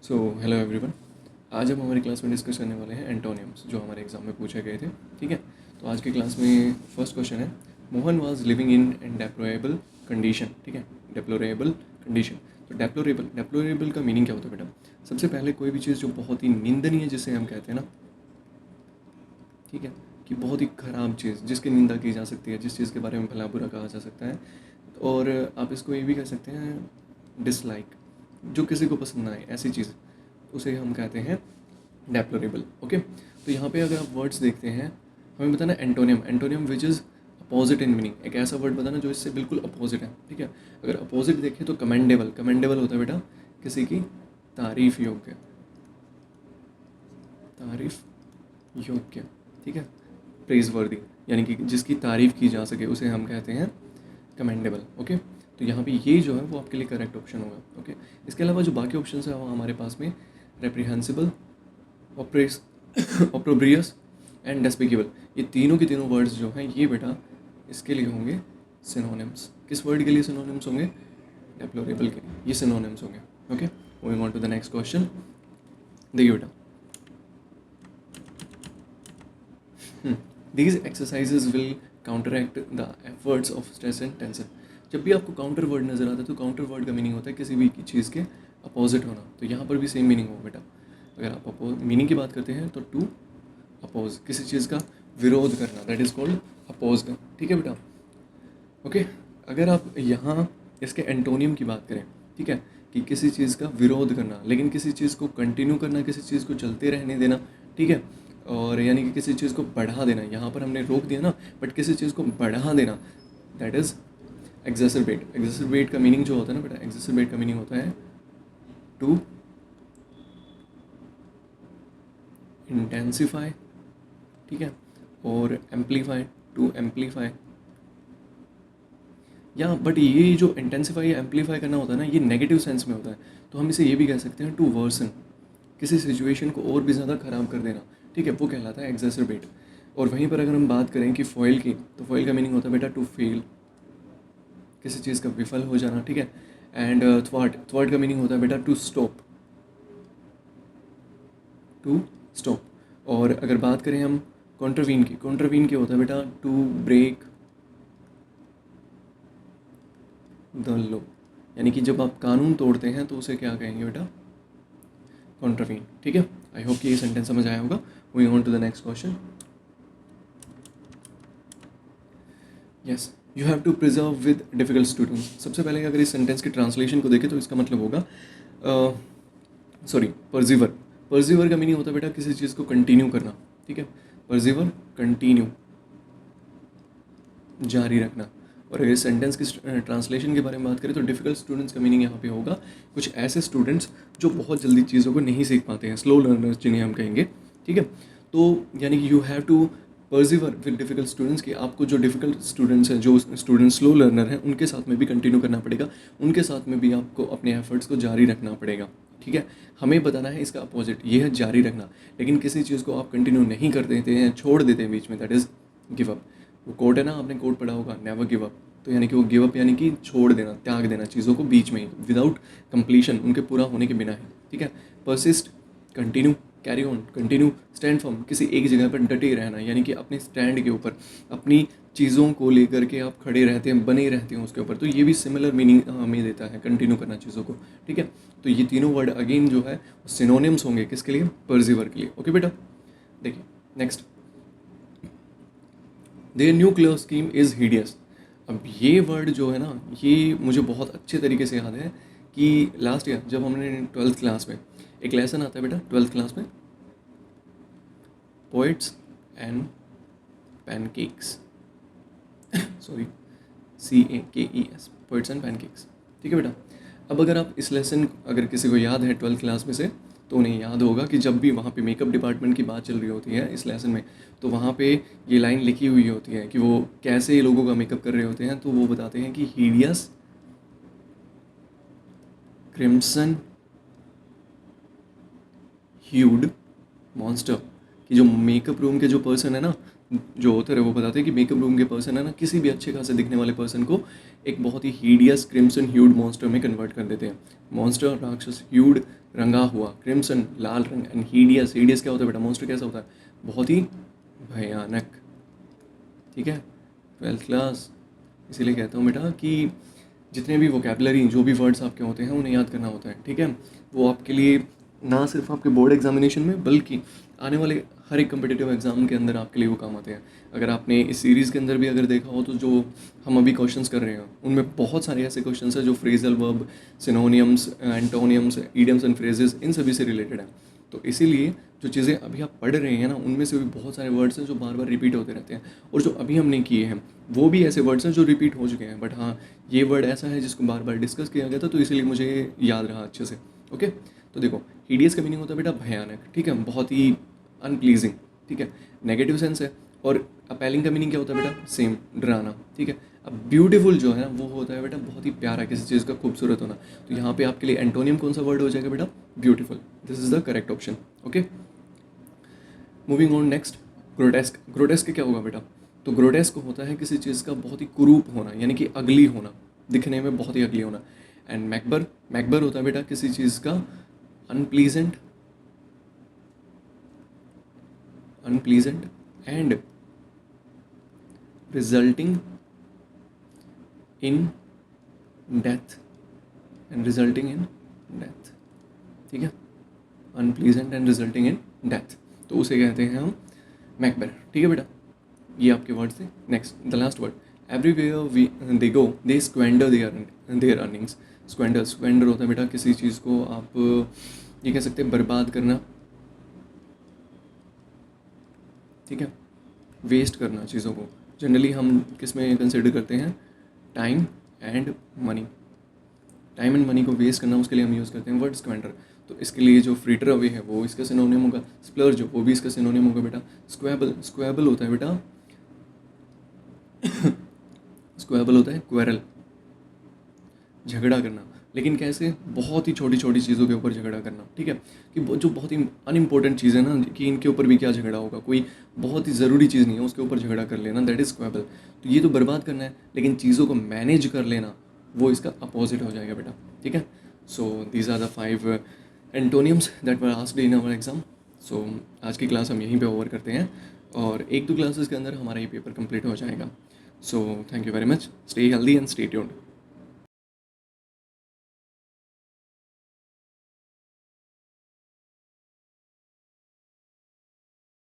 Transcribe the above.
So hello everyone. आज हम हमारी क्लास में डिस्कस करने वाले हैं एंटोनियम्स जो हमारे एग्जाम में पूछे गए थे। ठीक है, तो आज की क्लास में फर्स्ट क्वेश्चन है, Mohan was living in deplorable condition. ठीक है, डेप्लोरेबल कंडीशन। तो डेप्लोरेबल का मीनिंग क्या होता है बेटा? सबसे पहले कोई भी चीज़ जो बहुत ही निंदनीय है जिसे हम कहते हैं ना, ठीक है, कि बहुत ही ख़राब चीज़ जिसकी निंदा की जा सकती है, जिस चीज़ के बारे में भला बुरा कहा जा सकता है। और आप इसको ये भी कह सकते हैं डिसलाइक, जो किसी को पसंद ना आए ऐसी चीज़, उसे हम कहते हैं डेप्लोरेबल। ओके, तो यहाँ पे अगर आप वर्ड्स देखते हैं, हमें बताना antonym. Antonym which is opposite in meaning, एक ऐसा वर्ड बताना जो इससे बिल्कुल अपोजिट है। ठीक है, अगर अपोजिट देखें तो कमेंडेबल। कमेंडेबल होता है बेटा किसी की तारीफ योग्य, तारीफ योग्य। ठीक है, प्रेज वर्दी, यानी कि जिसकी तारीफ की जा सके उसे हम कहते हैं कमेंडेबल। ओके, तो यहाँ पे ये जो है वो आपके लिए करेक्ट ऑप्शन होगा। ओके, इसके अलावा जो बाकी ऑप्शन है वो हमारे पास में रेप्रीहेंसिबल, ऑपरेस ऑप्रोब्रियस एंड डेस्पिकेबल, ये तीनों के तीनों वर्ड्स जो हैं ये बेटा इसके लिए होंगे सिनोनिम्स। किस वर्ड के लिए सिनोनिम्स होंगे? डेप्लोरेबल के लिए ये सिनोनिम्स होंगे। Okay, moving on to the next question. देखिए बेटा, these exercises will counteract the efforts of stress and tension. जब भी आपको काउंटर वर्ड नजर आता है तो काउंटर वर्ड का मीनिंग होता है किसी भी चीज़ के अपोजिट होना। तो यहाँ पर भी सेम मीनिंग होगा बेटा। अगर आप मीनिंग की बात करते हैं तो टू अपोज, किसी चीज़ का विरोध करना, दैट इज़ कॉल्ड अपोज। ठीक है बेटा। ओके, अगर आप यहाँ इसके एंटोनियम की बात करें, ठीक है, कि किसी चीज़ का विरोध करना, लेकिन किसी चीज़ को कंटिन्यू करना, किसी चीज़ को चलते रहने देना। ठीक है, और यानी कि किसी चीज़ को बढ़ा देना, यहाँ पर हमने रोक दिया ना, बट किसी चीज़ को बढ़ा देना, दैट इज़ एग्जैसरबेट। एग्जैसरबेट का मीनिंग जो होता है ना बेटा, एग्जैसरबेट का मीनिंग होता है टू इंटेंसिफाई, ठीक है, और एम्पलीफाई, टू एम्पलीफाई। या बट ये जो इंटेंसिफाई या एम्पलीफाई करना होता है ना, ये नेगेटिव सेंस में होता है। तो हम इसे ये भी कह सकते हैं टू वर्सन, किसी सिचुएशन को और भी ज़्यादा ख़राब कर देना। ठीक है, वो कहलाता है एग्जैसरबेट। और वहीं पर अगर हम बात करें कि फॉइल की, तो फॉइल का मीनिंग होता है बेटा टू फेल, किसी चीज़ का विफल हो जाना। ठीक है, एंड थ्वाट, थ्वाट का मीनिंग होता है बेटा टू स्टॉप, टू स्टॉप। और अगर बात करें हम कॉन्ट्रवीन की, कॉन्ट्रवीन क्या होता है बेटा? टू ब्रेक द लॉ, यानी कि जब आप कानून तोड़ते हैं तो उसे क्या कहेंगे बेटा? कॉन्ट्रवीन। ठीक है, आई होप कि ये सेंटेंस समझ आया होगा। Moving on to the next question. Yes, you have to preserve with difficult students. सबसे पहले अगर इस सेंटेंस की ट्रांसलेशन को देखें तो इसका मतलब होगा सॉरी, परजीवर। परजीवर का मीनिंग होता है बेटा किसी चीज़ को कंटिन्यू करना। ठीक है, परजीवर, कंटिन्यू, जारी रखना। और अगर सेंटेंस की ट्रांसलेशन के बारे में बात करें तो डिफ़िकल्ट स्टूडेंट्स का मीनिंग यहाँ पे होगा कुछ ऐसे स्टूडेंट्स जो बहुत जल्दी चीज़ों को नहीं सीख पाते हैं, स्लो लर्नर्स जिन्हें हम कहेंगे। ठीक है, तो यानी कि you have to persevere with difficult students, कि आपको जो डिफ़िकल्ट स्टूडेंट्स हैं, जो स्टूडेंट्स स्लो लर्नर हैं, उनके साथ में भी कंटिन्यू करना पड़ेगा, उनके साथ में भी आपको अपने एफर्ट्स को जारी रखना पड़ेगा। ठीक है, हमें बताना है इसका अपोजिट, ये है जारी रखना। लेकिन किसी चीज़ को आप कंटिन्यू नहीं कर देते हैं, छोड़ देते हैं बीच में, दैट इज़ गिव अप। वो कोट है ना, आपने कोट पढ़ा होगा, नेवर गिव अप। तो यानी कि वो गिव अप यानी कि छोड़ देना, त्याग देना चीज़ों को बीच में ही, विदाउट कंप्लीशन, उनके पूरा होने के बिना ही। ठीक है, persist, continue, carry on, continue, stand firm, किसी एक जगह पर डटे रहना, यानी कि अपने स्टैंड के ऊपर, अपनी चीज़ों को लेकर के आप खड़े रहते हैं, बने रहते हैं उसके ऊपर। तो ये भी सिमिलर मीनिंग हमें देता है, कंटिन्यू करना चीज़ों को। ठीक है, तो ये तीनों वर्ड अगेन जो है सिनोनिम्स होंगे किसके लिए? परसिवर के लिए। ओके बेटा, देखिए next, their nuclear scheme is hideous. अब ये वर्ड जो है ना, ये मुझे बहुत अच्छे तरीके से याद है कि लास्ट ईयर जब हमने 12th क्लास में एक लेसन आता है बेटा, 12th क्लास में, poets and pancakes, sorry, CAKES, poets and pancakes. ठीक है बेटा, अब अगर आप इस लेसन, अगर किसी को याद है 12th क्लास में से, तो उन्हें याद होगा कि जब भी वहाँ पे मेकअप डिपार्टमेंट की बात चल रही होती है इस लेसन में, तो वहाँ पे ये लाइन लिखी हुई होती है कि वो कैसे लोगों का मेकअप कर रहे होते हैं। तो वो बताते हैं कि हीडियस, क्रिम्सन ह्यूड मॉन्स्टर, कि जो मेकअप रूम के जो पर्सन है ना, जो ऑथर है वो बताते हैं कि मेकअप रूम के पर्सन है ना, किसी भी अच्छे खासे दिखने वाले पर्सन को एक बहुत ही हीडियस क्रिम्सन ह्यूड मॉन्स्टर में कन्वर्ट कर देते हैं। मॉन्स्टर राक्षस, ह्यूड रंगा हुआ, क्रिम्सन लाल रंग, एंड हीडियस, हीडियस क्या होता है बेटा, मॉन्स्टर कैसा होता है, बहुत ही भयानक। ठीक है, 12th क्लास, इसीलिए कहता हूँ बेटा कि जितने भी वोकेबलरी, जो भी वर्ड्स आपके होते हैं उन्हें याद करना होता है। ठीक है, वो आपके लिए ना सिर्फ आपके बोर्ड एग्जामिनेशन में बल्कि आने वाले हर एक कम्पिटिटिव एग्जाम के अंदर आपके लिए वो काम आते हैं। अगर आपने इस सीरीज़ के अंदर भी अगर देखा हो तो जो हम अभी क्वेश्चंस कर रहे हैं उनमें बहुत सारे ऐसे क्वेश्चंस हैं जो phrasal verb, synonyms, antonyms, idioms and phrases, इन सभी से रिलेटेड है। तो इसीलिए जो चीज़ें अभी आप पढ़ रहे हैं ना, उनमें से भी बहुत सारे वर्ड्स हैं जो बार बार रिपीट होते रहते हैं, और जो अभी हमने किए हैं वो भी ऐसे वर्ड्स हैं जो रिपीट हो चुके हैं, बट हाँ ये वर्ड ऐसा है जिसको बार बार डिस्कस किया गया था तो इसीलिए मुझे याद रहा अच्छे से। ओके, तो देखो हीडियस का मीनिंग होता है बेटा भयानक, ठीक है, बहुत ही अनप्लीजिंग। ठीक है, नेगेटिव सेंस है। और अपैलिंग का मीनिंग क्या होता है बेटा, सेम, डराना। ठीक है, अब ब्यूटीफुल जो है ना वो होता है बेटा बहुत ही प्यारा, किसी चीज़ का खूबसूरत होना। तो यहाँ पे आपके लिए एंटोनियम कौन सा वर्ड हो जाएगा बेटा, beautiful. This is the correct option. Okay, moving on next, grotesque. Grotesque क्या होगा बेटा, तो ग्रोटेस्क होता है किसी चीज़ का बहुत ही कुरूप होना, यानी कि अगली होना, दिखने में बहुत ही अगली होना। एंड मैकबर, मैकबर होता है बेटा किसी चीज़ का unpleasant, unpleasant and resulting in death, and resulting in death. ठीक है, unpleasant and resulting in death, तो उसे कहते हैं हम मैकबर। ठीक है बेटा, ये आपके वर्ड्स थे। Next, the last word, everywhere we they go they squander their earnings. Squander, squander होता है बेटा किसी चीज़ को आप ये कह सकते हैं बर्बाद करना। ठीक है, वेस्ट करना चीज़ों को, जनरली हम किस में कंसिडर करते हैं, time and money. Time and money को वेस्ट करना, उसके लिए हम यूज़ करते हैं वर्ड स्क्वेंडर। तो इसके लिए जो फ्रीटर अवे है वो इसका सिनोनिम होगा, स्प्लर्ज वो भी इसका सिनोनिम होगा बेटा। स्क्वेबल, स्क्वेबल होता है बेटा स्क्वेबल होता है क्वेरल, झगड़ा करना। लेकिन कैसे, बहुत ही छोटी छोटी चीज़ों के ऊपर झगड़ा करना। ठीक है, कि जो बहुत ही अनइम्पोर्टेंट चीज़ है ना, कि इनके ऊपर भी क्या झगड़ा होगा, कोई बहुत ही ज़रूरी चीज़ नहीं है उसके ऊपर झगड़ा कर लेना, दैट इज़ स्क्वेबल। तो ये तो बर्बाद करना है, लेकिन चीज़ों को मैनेज कर लेना वो इसका अपोजिट हो जाएगा बेटा। ठीक है, so these are the 5 antonyms that were asked in our exam. So आज की क्लास हम यहीं पे ओवर करते हैं, और 1-2 क्लासेस के अंदर हमारा ये पेपर कंप्लीट हो जाएगा। So thank you very much, stay healthy and stay tuned.